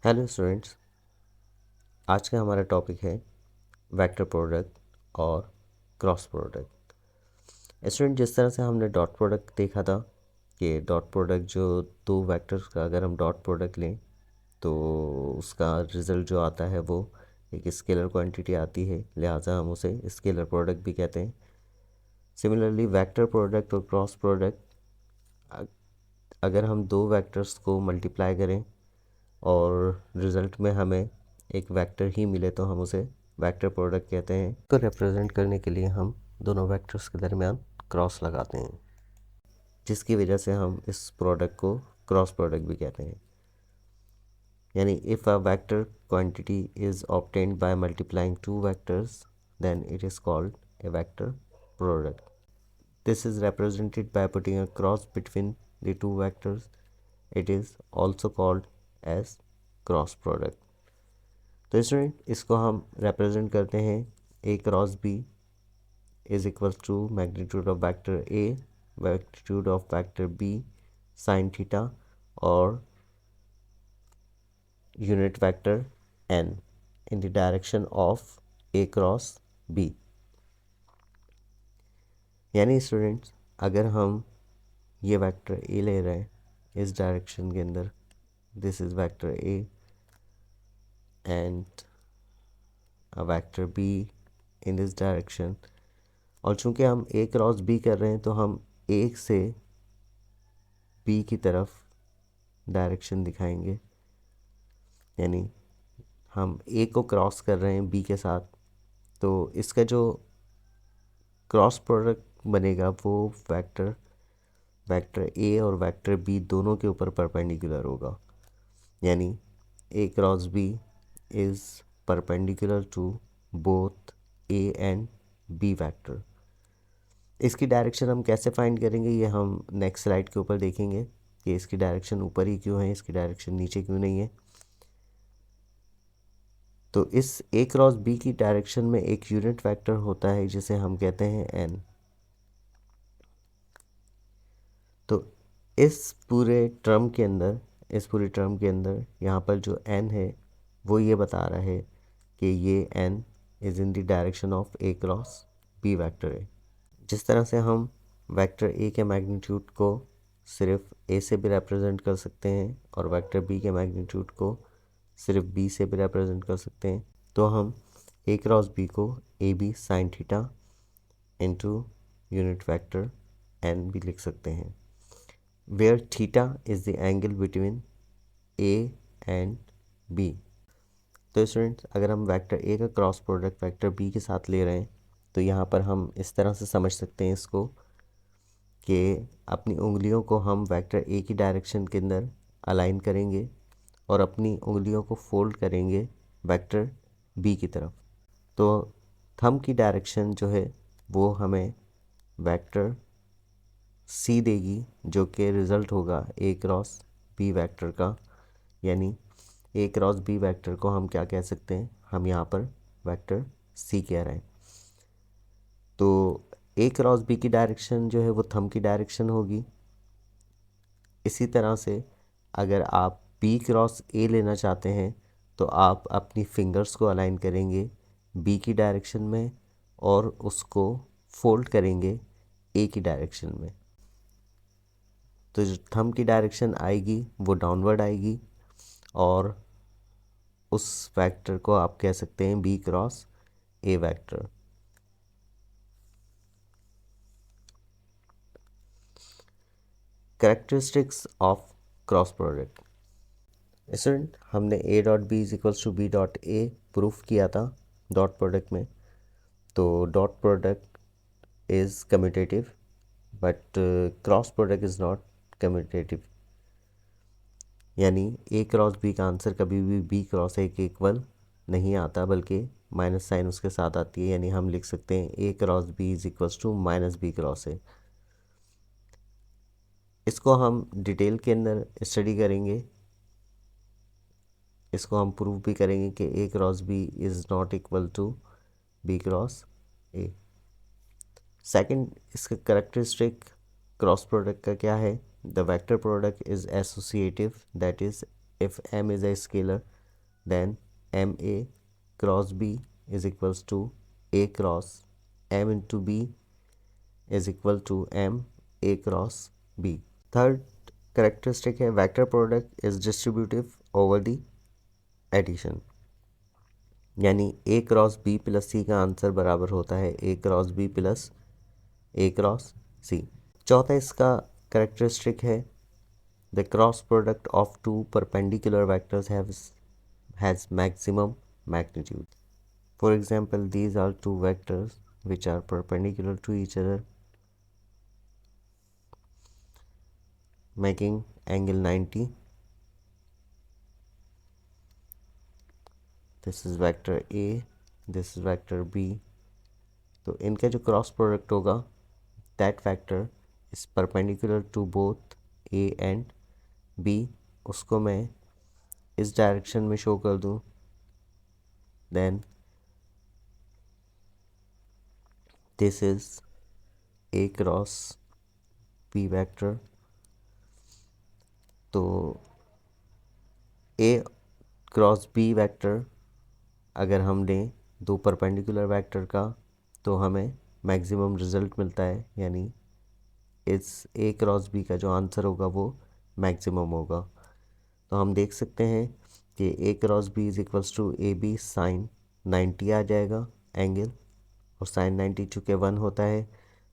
Hello students, आज का हमारा टॉपिक है वेक्टर प्रोडक्ट और क्रॉस प्रोडक्ट। स्टूडेंट, जिस तरह से हमने डॉट प्रोडक्ट देखा था कि डॉट प्रोडक्ट जो दो वेक्टर्स का अगर हम डॉट प्रोडक्ट लें तो उसका रिज़ल्ट जो आता है वो एक स्केलर क्वांटिटी आती है, लिहाजा हम उसे स्केलर प्रोडक्ट भी कहते हैं। सिमिलरली वेक्टर प्रोडक्ट और क्रॉस प्रोडक्ट, अगर हम दो वेक्टर्स को मल्टीप्लाई करें और रिज़ल्ट में हमें एक वेक्टर ही मिले तो हम उसे वेक्टर प्रोडक्ट कहते हैं। को रिप्रेजेंट करने के लिए हम दोनों वेक्टर्स के दरमियान क्रॉस लगाते हैं, जिसकी वजह से हम इस प्रोडक्ट को क्रॉस प्रोडक्ट भी कहते हैं। यानी if a vector quantity is obtained by multiplying two vectors then it is called a vector product. This is represented by putting a cross between the two vectors. It is also called as cross product. तो student, इसको हम represent करते हैं A cross B is equal to magnitude of vector A, magnitude of vector B sine theta और unit vector n in the direction of A cross B. यानी students, अगर हम ये वेक्टर ए ले रहे हैं इस डायरेक्शन के अंदर, this is vector A and a vector be in this direction, और चूंकि हम ए क्रॉस बी कर रहे हैं तो हम ए से बी की तरफ डायरेक्शन दिखाएंगे। यानी हम ए को क्रॉस कर रहे हैं बी के साथ, तो इसका जो क्रॉस प्रोडक्ट बनेगा वो वेक्टर वेक्टर ए और वेक्टर बी दोनों के ऊपर परपेंडिकुलर होगा। यानी A cross B is perpendicular to both A and B vector. इसकी डायरेक्शन हम कैसे फाइंड करेंगे ये हम नेक्स्ट स्लाइड के ऊपर देखेंगे कि इसकी डायरेक्शन ऊपर ही क्यों है, इसकी डायरेक्शन नीचे क्यों नहीं है। तो इस ए क्रॉस बी की डायरेक्शन में एक यूनिट वेक्टर होता है जिसे हम कहते हैं एन। तो इस पूरे टर्म के अंदर यहाँ पर जो एन है वो ये बता रहा है कि ये n is in the direction of A cross b vector है। जिस तरह से हम वेक्टर ए के मैग्नीट्यूड को सिर्फ ए से भी रिप्रेजेंट कर सकते हैं और वेक्टर बी के मैग्नीट्यूड को सिर्फ बी से भी रिप्रेजेंट कर सकते हैं, तो हम ए क्रॉस बी को a b sine theta into unit vector n भी लिख सकते हैं, where theta is the angle between a and b. तो स्टूडेंट्स, अगर हम वेक्टर ए का क्रॉस प्रोडक्ट वेक्टर बी के साथ ले रहे हैं तो यहाँ पर हम इस तरह से समझ सकते हैं इसको कि अपनी उंगलियों को हम वेक्टर ए की डायरेक्शन के अंदर अलाइन करेंगे और अपनी उंगलियों को फोल्ड करेंगे वेक्टर बी की तरफ। तो थंब की डायरेक्शन जो है वो हमें वेक्टर सी देगी, जो कि रिज़ल्ट होगा ए क्रॉस बी वेक्टर का। यानी ए क्रॉस बी वेक्टर को हम क्या कह सकते हैं, हम यहाँ पर वेक्टर सी कह रहे हैं। तो ए क्रॉस बी की डायरेक्शन जो है वो थंब की डायरेक्शन होगी। इसी तरह से अगर आप बी क्रॉस ए लेना चाहते हैं तो आप अपनी फिंगर्स को अलाइन करेंगे बी की डायरेक्शन में और उसको फोल्ड करेंगे ए की डायरेक्शन में। तो जो थंब की डायरेक्शन आएगी वो डाउनवर्ड आएगी और उस वेक्टर को आप कह सकते हैं B cross A vector. Characteristics of cross product. Student, हमने A dot B is equals to B dot A proof किया था डॉट प्रोडक्ट में। तो dot product is commutative but cross product is not commutative. यानी A cross B का answer कभी भी B cross ए के इक्वल नहीं आता, बल्कि माइनस साइन उसके साथ आती है। यानी हम लिख सकते हैं A cross B is equals to minus B cross A. इसको हम डिटेल के अंदर स्टडी करेंगे, इसको हम प्रूव भी करेंगे कि A cross B is not equal to B cross A. Second, इसका करेक्टरिस्टिक क्रॉस प्रोडक्ट का क्या है, the vector product is associative, that is if m is a scalar, then ma cross b is equals to a cross m into b is equal to m a cross b. Third characteristic है vector product is distributive over the addition, यानी a cross b plus c का answer बराबर होता है a cross b plus a cross c। चौथा इसका characteristic है the cross product of two perpendicular vectors has maximum magnitude. For example, these are two vectors which are perpendicular to each other, making angle 90. This is vector A, this is vector B. तो इनका जो cross product होगा that vector is perpendicular to both A and B, उसको मैं इस direction में show कर दूँ, then this is A cross B vector. तो A क्रॉस B वेक्टर अगर हम लें दो परपेंडिकुलर वेक्टर का तो हमें मैक्सिमम रिजल्ट मिलता है, यानी इस A क्रॉस B का जो आंसर होगा वो मैक्सिमम होगा। तो हम देख सकते हैं कि A cross B is equals to A b sine 90 आ जाएगा एंगल, और साइन 90 चूँकि 1 होता है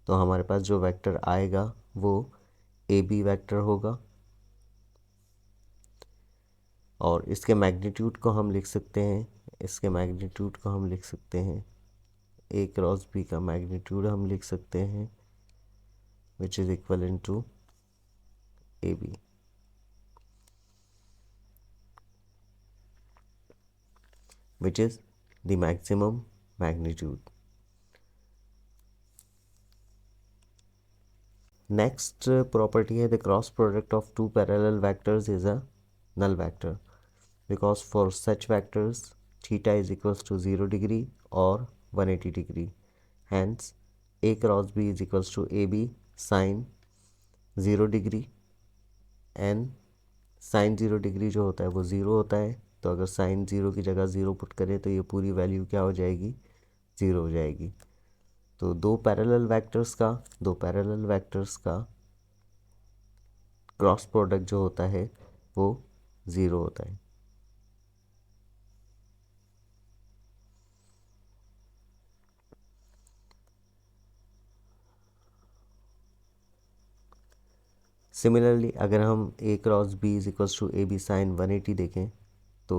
तो हमारे पास जो वेक्टर आएगा वो ए बी वेक्टर होगा, और इसके मैग्नीट्यूड को हम लिख सकते हैं, इसके मैग्नीट्यूड को हम लिख सकते हैं ए क्रॉस बी का मैग्नीट्यूड हम लिख सकते हैं which is equal to A B. Which is the maximum magnitude. Next property है the cross product of two parallel vectors is a null vector because for such vectors theta is equals to 0 degree or 180 degree. Hence a cross b is equals to ab sin 0 degree, and sin 0 degree जो होता है वो 0 होता है, तो अगर sin 0 की जगह 0 पुट करें तो ये पूरी वैल्यू क्या हो जाएगी, 0 हो जाएगी। तो दो पैरेलल वेक्टर्स का क्रॉस प्रोडक्ट जो होता है वो 0 होता है। सिमिलरली अगर हम a cross b is equals to A b sine 180 देखें तो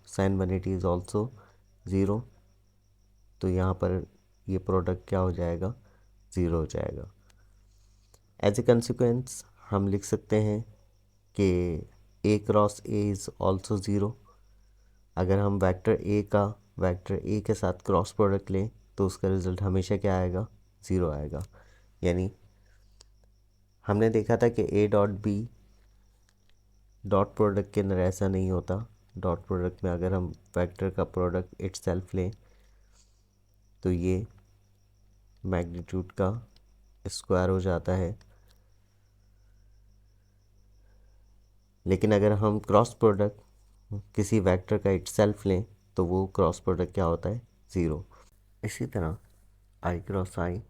साइन 180 इज़ ऑल्सो 0, तो यहाँ पर ये प्रोडक्ट क्या हो जाएगा, 0 हो जाएगा। एज ए कंसिक्वेंस हम लिख सकते हैं कि a cross a is also 0। अगर हम वेक्टर a के साथ क्रॉस प्रोडक्ट लें तो उसका रिज़ल्ट हमेशा क्या आएगा, 0 आएगा। यानी हमने देखा था कि a dot b dot product के अंदर ऐसा नहीं होता। डॉट प्रोडक्ट में अगर हम वेक्टर का प्रोडक्ट इटसेल्फ लें तो ये मैग्नीट्यूड का स्क्वायर हो जाता है, लेकिन अगर हम क्रॉस प्रोडक्ट किसी वेक्टर का इटसेल्फ लें तो वो क्रॉस प्रोडक्ट क्या होता है, 0। इसी तरह i cross i,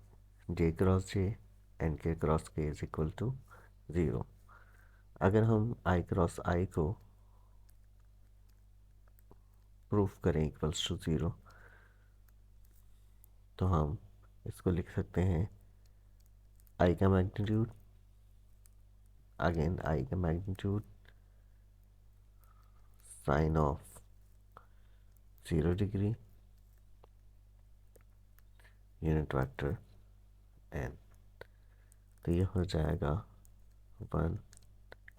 j cross j and k cross k is equal to 0। अगर हम आई क्रॉस आई को प्रूफ करें इक्वल्स टू 0 तो हम इसको लिख सकते हैं आई का मैग्नीट्यूड, अगेन आई का magnitude sine of 0 degree unit vector n. तो ये हो जाएगा 1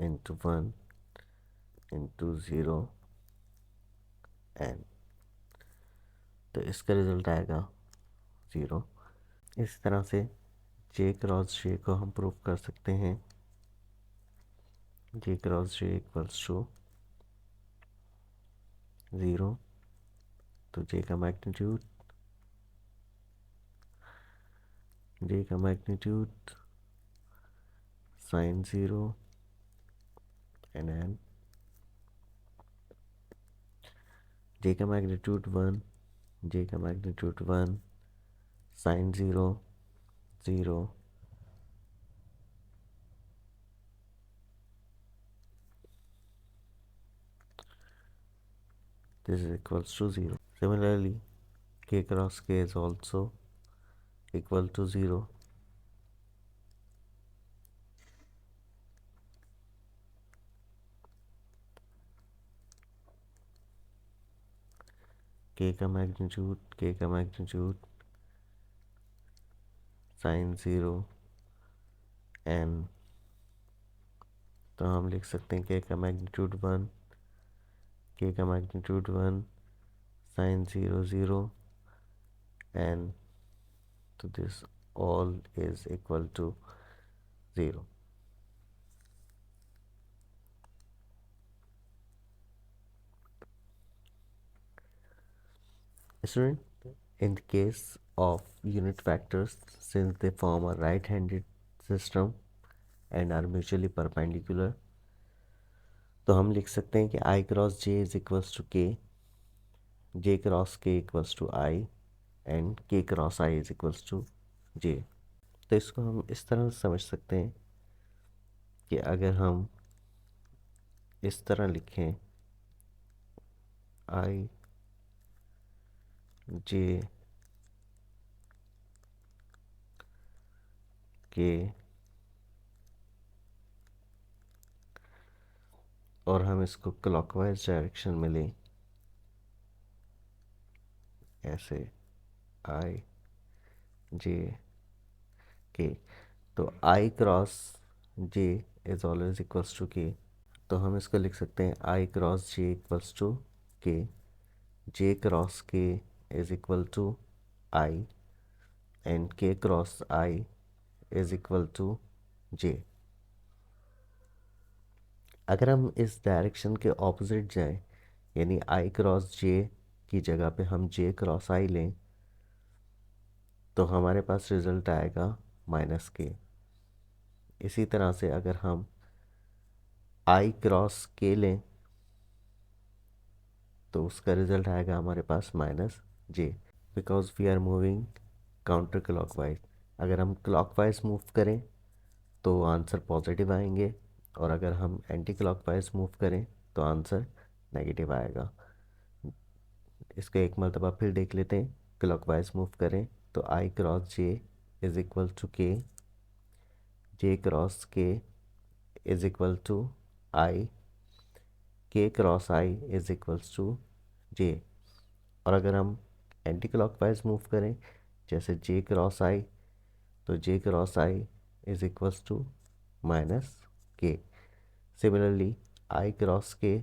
इंटू 1 इंटू 0 एन, तो इसका रिजल्ट आएगा 0। इस तरह से जे क्रॉस जे को हम प्रूव कर सकते हैं, j cross j equals to 0। तो जे का magnitude sine 0 n n j का मैग्नीट्यूड 1, जे का magnitude 1, sine 0 0, this is equals to 0. Similarly, k cross k is also equal to 0. k का मैग्नीट्यूड साइन 0 n, तो हम लिख सकते हैं k का मैग्नीट्यूड 1, k का मैग्नीट्यूड 1, साइन 0 0 n, तो this all is equal to 0. Student, in the case of unit vectors, since they form a right-handed system and are mutually perpendicular, तो हम लिख सकते हैं कि i cross j is equals to k, j cross k equals to i and k cross i is equals to j. तो इसको हम इस तरह समझ सकते हैं कि अगर हम इस तरह लिखें i j k और हम इसको क्लॉकवाइज डायरेक्शन में लें, ऐसे i j k, तो i cross j is always equals to k, तो हम इसको लिख सकते हैं i cross j equals to k, j cross k is equal to i and k cross i is equal to j. अगर हम इस डायरेक्शन के ऑपोजिट जाएं, यानी i क्रॉस j की जगह पे हम j क्रॉस i लें, तो हमारे पास रिजल्ट आएगा माइनस k. इसी तरह से अगर हम i क्रॉस k लें, तो उसका रिजल्ट आएगा हमारे पास minus j, because we are moving counter clockwise. अगर हम क्लॉकवाइज मूव करें तो आंसर पॉजिटिव आएंगे, और अगर हम एंटी क्लॉकवाइज मूव करें तो आंसर नेगेटिव आएगा. इसको एक मरतबा फिर देख लेते हैं. क्लॉकवाइज मूव करें तो i cross j is equal to k, j cross k is equal to i, k cross i is equals to j. और अगर हम एंटी क्लॉकवाइज मूव करें, जैसे जे क्रॉस आई, तो j cross i is equals to minus k. Similarly i cross k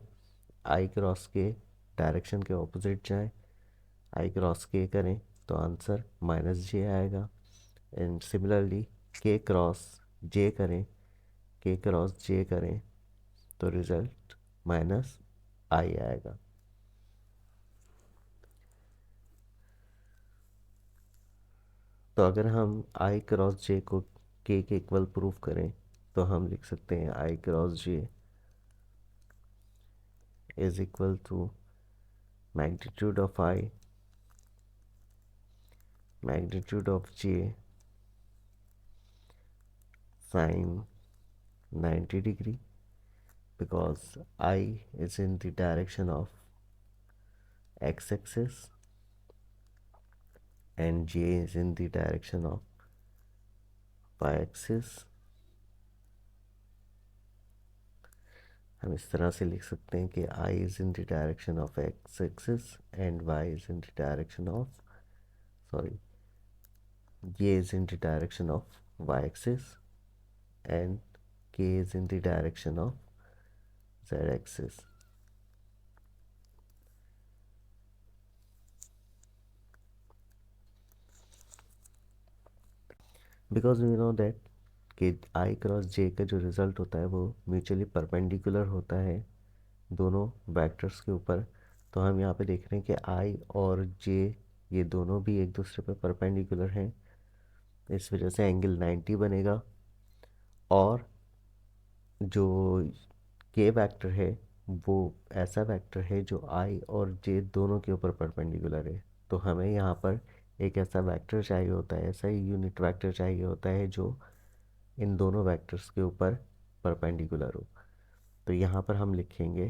direction के opposite जाएं, i cross के करें तो आंसर माइनस जे आएगा. एंड सिमिलरली के क्रॉस जे करें, के क्रॉस जे करें तो रिजल्ट माइनस आई आएगा. तो अगर हम आई क्रॉस जे को के इक्वल प्रूफ करें, तो हम लिख सकते हैं i cross j is equal to magnitude of i, magnitude of j sine 90 degree, because I is in the direction of x-axis and j is in the direction of y-axis. हम इस तरह से लिख सकते हैं कि I is in the direction of x-axis and y is in the direction of, sorry, j is in the direction of y-axis and k is in the direction of z-axis. Because we know that कि i cross जे का जो result होता है वो mutually perpendicular होता है दोनों vectors के ऊपर. तो हम यहाँ पे देख रहे हैं कि आई और जे ये दोनों भी एक दूसरे पर परपेंडिकुलर हैं, इस वजह से एंगल 90 बनेगा. और जो के वेक्टर है वो ऐसा वेक्टर है जो आई और जे दोनों के ऊपर परपेंडिकुलर है। तो हमें यहाँ पर एक ऐसा वेक्टर चाहिए होता है, ऐसा ही यूनिट वेक्टर चाहिए होता है जो इन दोनों वेक्टर्स के ऊपर परपेंडिकुलर हो। तो यहाँ पर हम लिखेंगे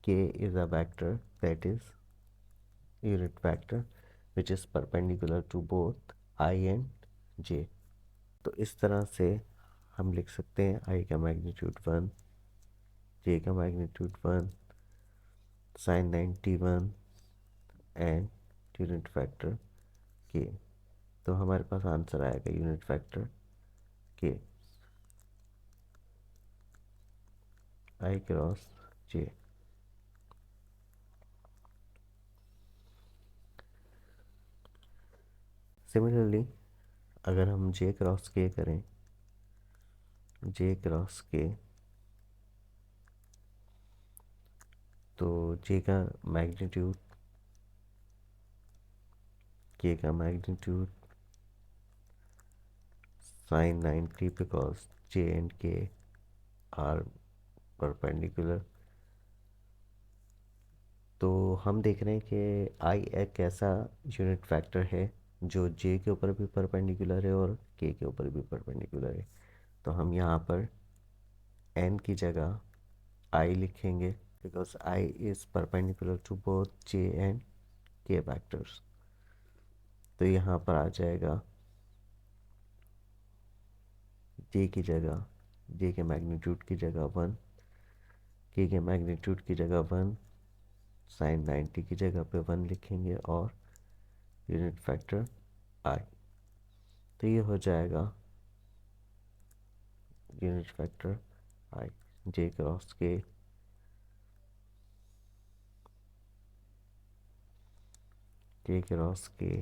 k is a vector that is unit vector which is perpendicular to both i and j. तो इस तरह से हम लिख सकते हैं आई का मैग्नीट्यूड 1, जे का magnitude 1, sine 91 and unit factor k. तो हमारे पास आंसर आएगा unit factor k, i cross J. Similarly अगर हम जे क्रॉस के करें, जे क्रॉस के, तो जे का मैग्नीट्यूड, के का magnitude sine 90 because j and k are perpendicular. तो हम देख रहे हैं कि आई एक ऐसा यूनिट फैक्टर है जो जे के ऊपर भी परपेंडिकुलर है और के ऊपर भी परपेंडिकुलर है। तो हम यहाँ पर एन की जगह आई लिखेंगे because i is perpendicular to both j and k factors. तो यहाँ पर आ जाएगा जे की जगह, जे के मैग्नीट्यूड की जगह 1, के मैग्नीट्यूड की जगह 1, साइन 90 की जगह पे 1 लिखेंगे और यूनिट फैक्टर आई। तो ये हो जाएगा unit factor i, j cross k cross k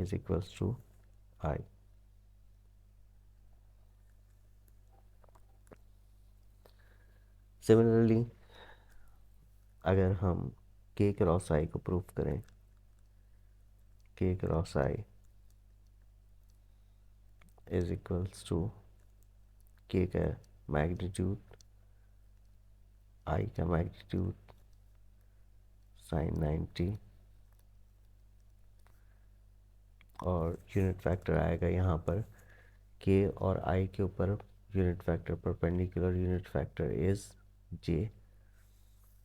is equals to i. Similarly अगर हम के क्रॉस आई को प्रूफ करें, k cross i is equals to k का मैग्नीट्यूड, आई का मैग्नीट्यूड साइन 90 और यूनिट फैक्टर आएगा यहाँ पर के और आई के ऊपर unit factor perpendicular unit factor is j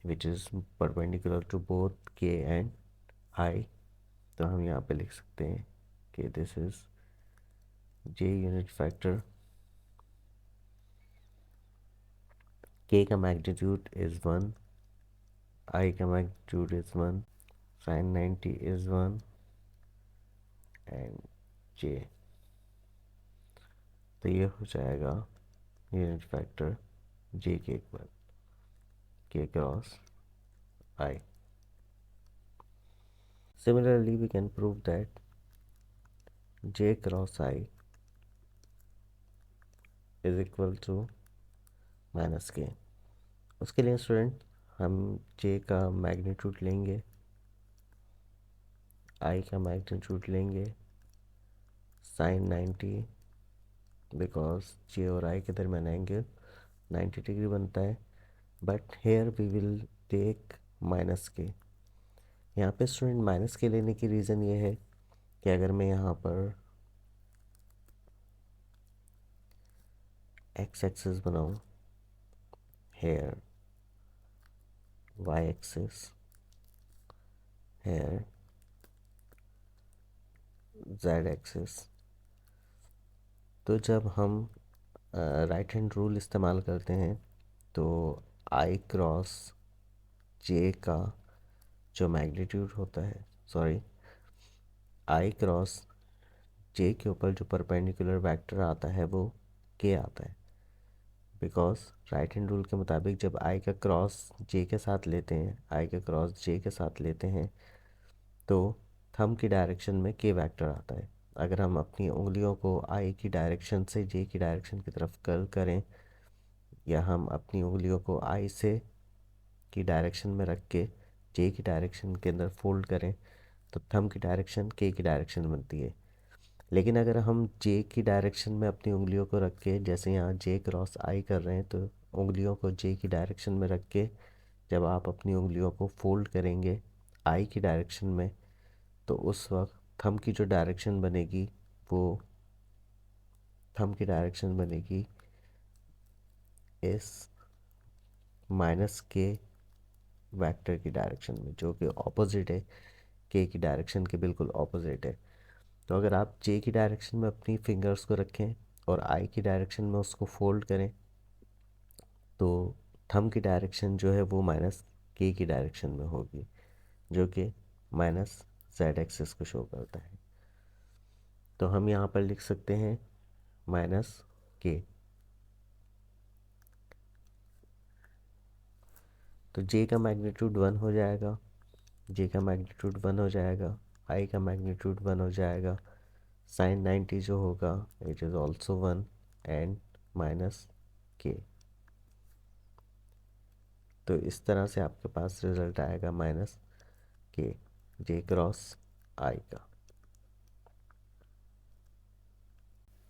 which is perpendicular to both k and i. तो हम यहाँ पे लिख सकते हैं कि this is j unit factor, k का मैग्नीट्यूड इज 1, आई का magnitude is 1, sine 90 is 1 and j. तो ये हो जाएगा यूनिट फैक्टर जे के इक्वल के cross I. Similarly, we can prove that J cross I is equal to minus के। उसके लिए स्टूडेंट हम J का मैग्नीट्यूड लेंगे, I का मैग्नीट्यूड लेंगे साइन 90 बिकॉज J और I के दरमियान एंगल 90 डिग्री बनता है। But here we will take minus k. यहाँ पे स्टूडेंट माइनस के लेने की रीज़न ये है कि अगर मैं यहाँ पर एक्स एक्सिस बनाऊँ, here y axis, here z axis, तो जब हम राइट हैंड रूल इस्तेमाल करते हैं तो आई क्रॉस जे का जो मैग्नीट्यूड होता है, सॉरी, आई क्रॉस जे के ऊपर जो परपेंडिकुलर वेक्टर आता है वो के आता है। बिकॉज राइट हैंड रूल के मुताबिक जब आई का क्रॉस जे के साथ लेते हैं, आई का क्रॉस जे के साथ लेते हैं तो थंब की डायरेक्शन में के वेक्टर आता है। अगर हम अपनी उंगलियों को आई की डायरेक्शन से जे की डायरेक्शन की तरफ कर्ल करें या हम अपनी उंगलियों को आई से की डायरेक्शन में रख के जे की डायरेक्शन के अंदर फोल्ड करें तो थंब की डायरेक्शन के की डायरेक्शन बनती है। लेकिन अगर हम जे की डायरेक्शन में अपनी उंगलियों को रख के जैसे यहाँ जे क्रॉस आई कर रहे हैं तो उंगलियों को जे की डायरेक्शन में रख के जब आप अपनी उंगलियों को फोल्ड करेंगे आई की डायरेक्शन में, तो उस वक्त थंब की जो डायरेक्शन बनेगी वो थंब की डायरेक्शन बनेगी इस माइनस के वेक्टर की डायरेक्शन में, जो कि ऑपोजिट है, के की डायरेक्शन के बिल्कुल ऑपोजिट है। तो अगर आप जे की डायरेक्शन में अपनी फिंगर्स को रखें और आई की डायरेक्शन में उसको फोल्ड करें, तो थंब की डायरेक्शन जो है वो माइनस के की डायरेक्शन में होगी, जो कि माइनस जेड एक्सिस को शो करता है। तो हम यहाँ पर लिख सकते हैं माइनस के। तो जे का मैग्नीट्यूड 1 हो जाएगा, जे का मैग्नीट्यूड 1 हो जाएगा, आई का मैग्नीट्यूड 1 हो जाएगा, साइन 90 जो होगा it is also 1 and minus के। तो इस तरह से आपके पास रिजल्ट आएगा माइनस के जे क्रॉस आई का।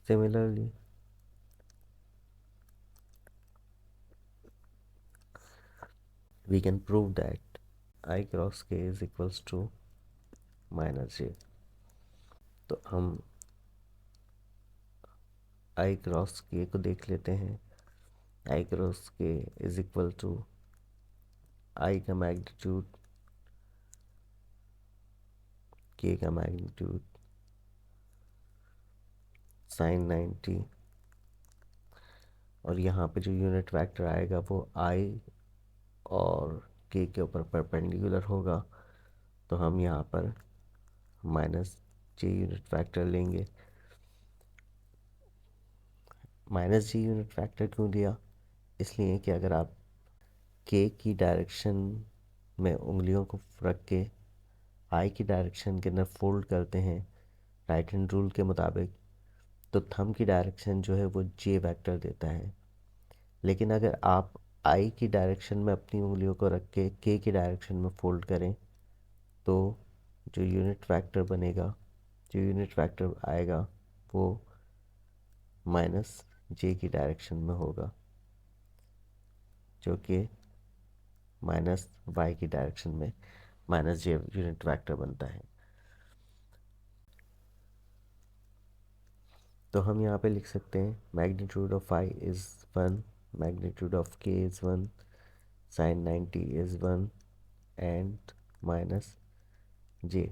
Similarly we can prove that I cross k is equals to minus j. तो हम I क्रॉस k को देख लेते हैं। I cross k is equal to I का मैग्नीट्यूड, k का मैग्नीट्यूड साइन 90, और यहाँ पे जो यूनिट वेक्टर आएगा वो I और k के ऊपर परपेंडिकुलर होगा। तो हम यहाँ पर माइनस जे यूनिट वेक्टर लेंगे। माइनस जी यूनिट वेक्टर क्यों लिया? इसलिए कि अगर आप के की डायरेक्शन में उंगलियों को रख के आई की डायरेक्शन के अंदर फोल्ड करते हैं राइट हैंड रूल के मुताबिक, तो थंब की डायरेक्शन जो है वो जे वेक्टर देता है। लेकिन अगर आप आई की डायरेक्शन में अपनी उंगलियों को रख के की डायरेक्शन में फोल्ड करें, तो जो यूनिट वेक्टर बनेगा, जो यूनिट वेक्टर आएगा वो माइनस जे की डायरेक्शन में होगा, जो कि माइनस वाई की डायरेक्शन में माइनस जे यूनिट वेक्टर बनता है। तो हम यहाँ पे लिख सकते हैं magnitude of i is 1, magnitude of k is 1, sine 90 is 1 and minus j.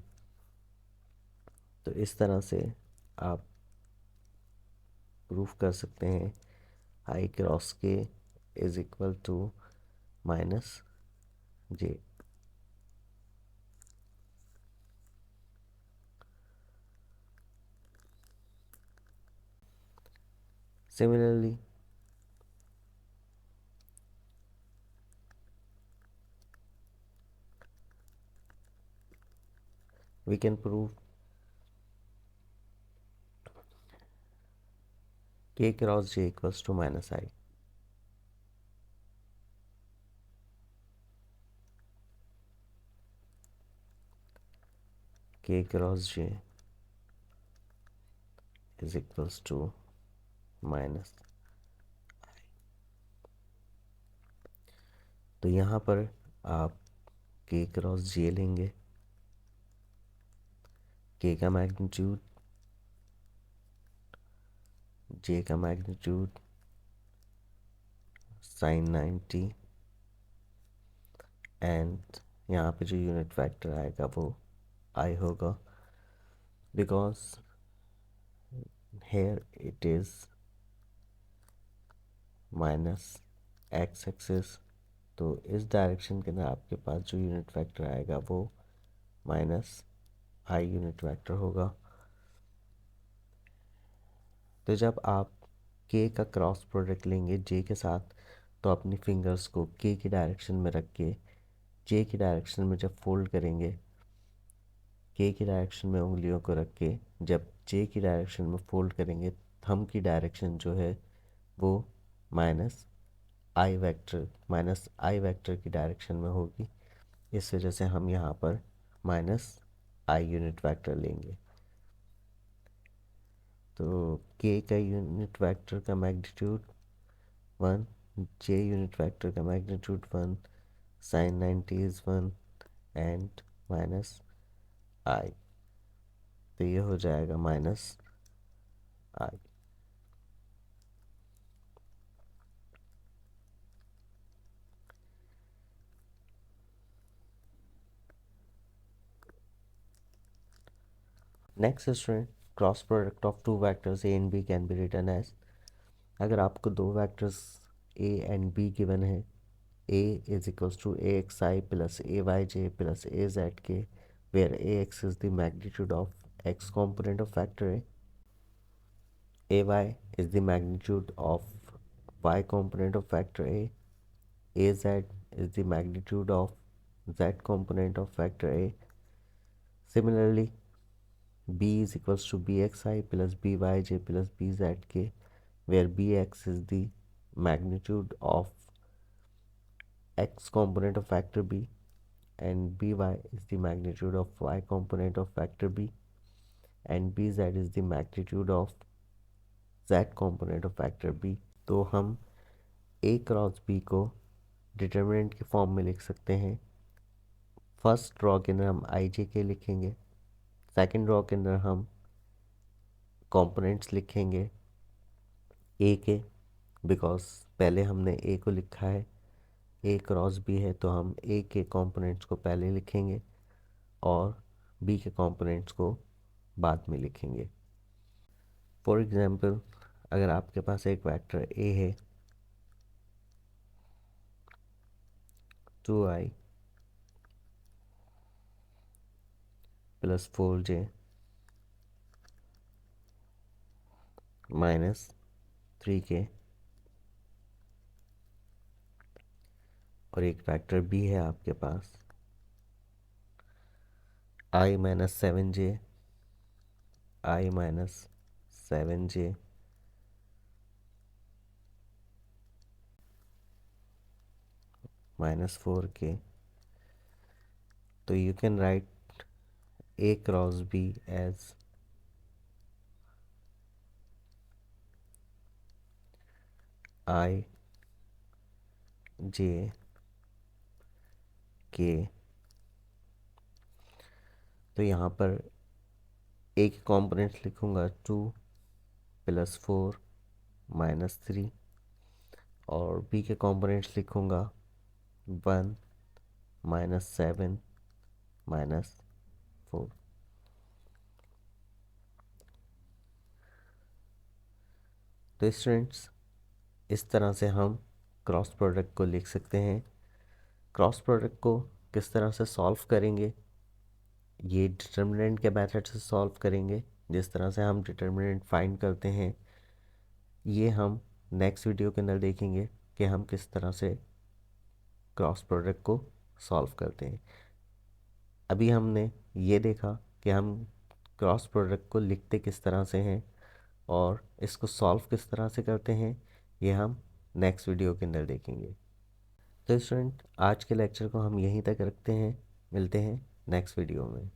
तो इस तरह से आप प्रूफ कर सकते हैं i cross k is equal to minus j. Similarly, we can prove k cross j equals to minus I. K cross j is equals to minus. तो यहाँ पर आप k क्रॉस j लेंगे, k का magnitude, j का magnitude sine 90 and यहाँ पे जो यूनिट वेक्टर आएगा वो I होगा, because here it is minus x axis. तो इस डायरेक्शन के अंदर आपके पास जो यूनिट वेक्टर आएगा वो माइनस आई यूनिट वेक्टर होगा। तो जब आप के का क्रॉस प्रोडक्ट लेंगे जे के साथ, तो अपनी फिंगर्स को के की डायरेक्शन में रख के जे की डायरेक्शन में जब फोल्ड करेंगे, के की डायरेक्शन में उंगलियों को रख के जब जे की डायरेक्शन में फोल्ड करेंगे, थंब की डायरेक्शन जो है वो माइनस आई वेक्टर की डायरेक्शन में होगी। इस वजह से हम यहाँ पर माइनस आई यूनिट वेक्टर लेंगे। तो के का यूनिट वेक्टर का मैग्नीट्यूड 1, जे यूनिट वेक्टर का magnitude 1, sine 90 is 1 and minus i, तो ये हो जाएगा minus i. Next student, cross product of two vectors A and B can be written as, अगर आपको दो vectors A and B given है, A is equals to A x i plus A y j plus A z k, where A x is the magnitude of x component of vector A, ay is the magnitude of y component of vector A, az is the magnitude of z component of vector A. Similarly, b is equals to bxi plus byj plus bzk, where bx is the magnitude of x component of vector B and by is the magnitude of y component of vector B and bz is the magnitude of z component of vector B. तो हम a cross b को determinant के form में लिख सकते हैं। First raw के अंदर हम आई जे के लिखेंगे, सेकंड रॉ के अंदर हम कंपोनेंट्स लिखेंगे ए के, बिकॉज पहले हमने ए को लिखा है, ए क्रॉस बी है तो हम ए के कंपोनेंट्स को पहले लिखेंगे और बी के कंपोनेंट्स को बाद में लिखेंगे। फॉर एग्जांपल, अगर आपके पास एक वेक्टर ए है 2i plus 4j minus 3k और एक वेक्टर बी है आपके पास i minus 7j, i minus 7j minus 4k, तो you can write a cross b as i j k। तो यहाँ पर a के कॉम्पोनेंट्स लिखूँगा 2 प्लस 4 माइनस 3 और b के कॉम्पोनेंट्स लिखूँगा 1 माइनस 7 माइनस 4। तो स्टूडेंट्स, इस तरह से हम क्रॉस प्रोडक्ट को लिख सकते हैं। क्रॉस प्रोडक्ट को किस तरह से सॉल्व करेंगे, ये डिटर्मिनेंट के मेथड से सॉल्व करेंगे। जिस तरह से हम डिटर्मिनेंट फाइंड करते हैं, ये हम नेक्स्ट वीडियो के अंदर देखेंगे कि हम किस तरह से क्रॉस प्रोडक्ट को सॉल्व करते हैं। अभी हमने ये देखा कि हम क्रॉस प्रोडक्ट को लिखते किस तरह से हैं और इसको सॉल्व किस तरह से करते हैं, ये हम नेक्स्ट वीडियो के अंदर देखेंगे। तो स्टूडेंट, आज के लेक्चर को हम यहीं तक रखते हैं, मिलते हैं नेक्स्ट वीडियो में।